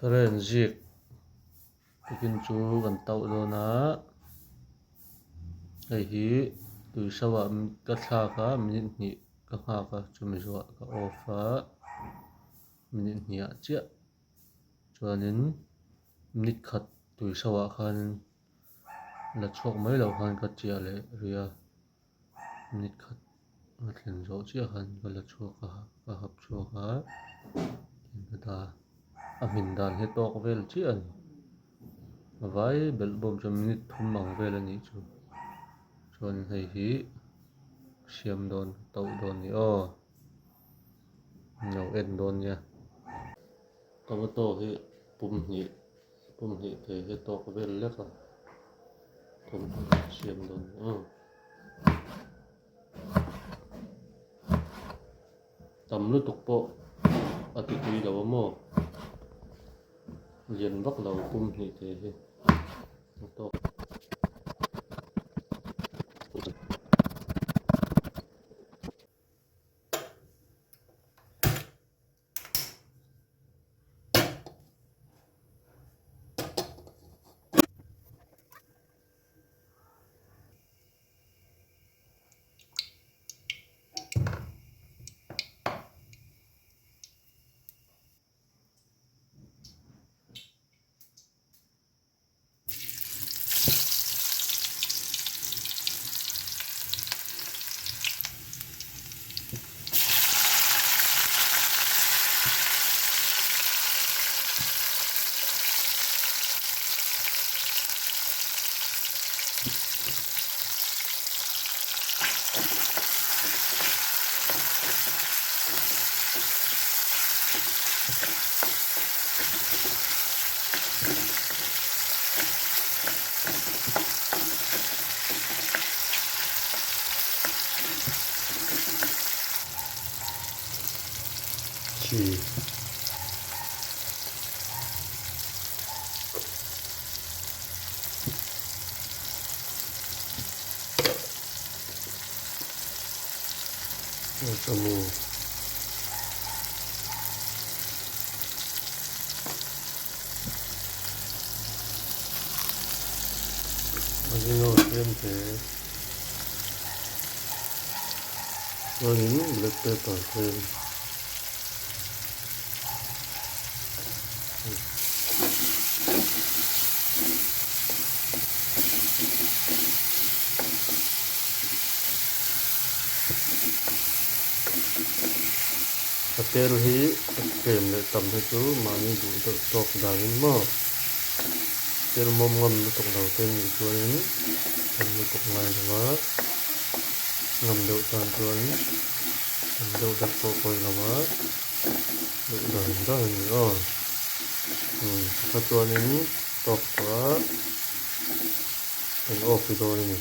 forensic takin chu kan tauh dawna hei hi tuisawah ka thlak a minute hnih ka nghak a chumi zawh ka off a minute hnih ah chiah chuanin minute khat tuisawah khanin la chhuak mai lo khan ka tiah leh ria minute khat a thleng zawh chiah khan ka la chhuak ka hap chhuak a da a hmin dan hi tawk vel chiah ani vai belh bawm chu minute thum ang vel ani chu chuan hei hi siam dawn tauh dawn ni aw no en dawn nia tomato hi pum hnih te hi tawk vel lek a thum siam dawn ni aw tam lu tuk pawh a ti tui lo maw lian vak lo pum hnih te hi tawk chi kamu Magino siempre Magino black pepper cream hotel hi kem le tam he chu mani du tok darin mo tel mom ngam lu tok dau ten ni chuanin tam lu tok ngai lawa ngam deuh tan chuan tam deuh dak po koi lawa lu darin da ni o kha chuanin tok pa en off do ni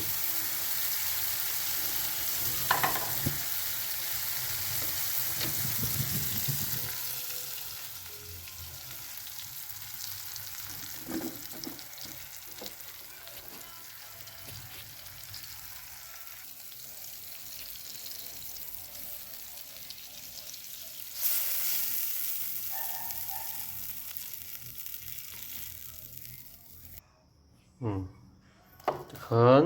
khan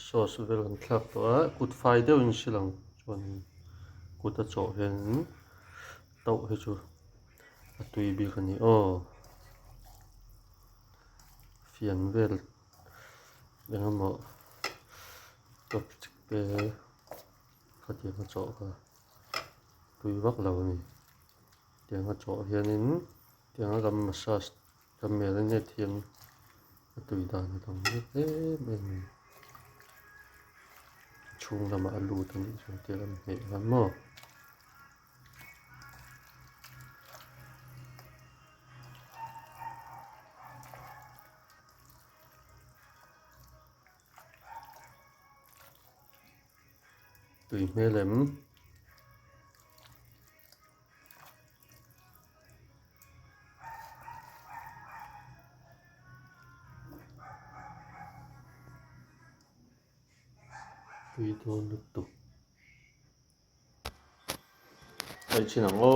sauce vel kan thlak to a kut fai deuh in silang chuan kut a chaw hian tauh hi chu a tui bik ani aw fian vel engemaw chopstick te khatiang a chaw kha tui vak lo ani tiang a chaw hianin tiang a gam massage gam marinate hian a tui dan atang em em chung lamah a lut ani chuan te kan hmeh hlai maw tui hmelem tui dawn lutuk ai chinang o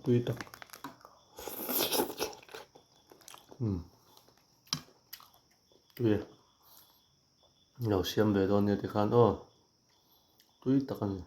tui tak tui lo siam ve dawn nia ti khan tui tak ani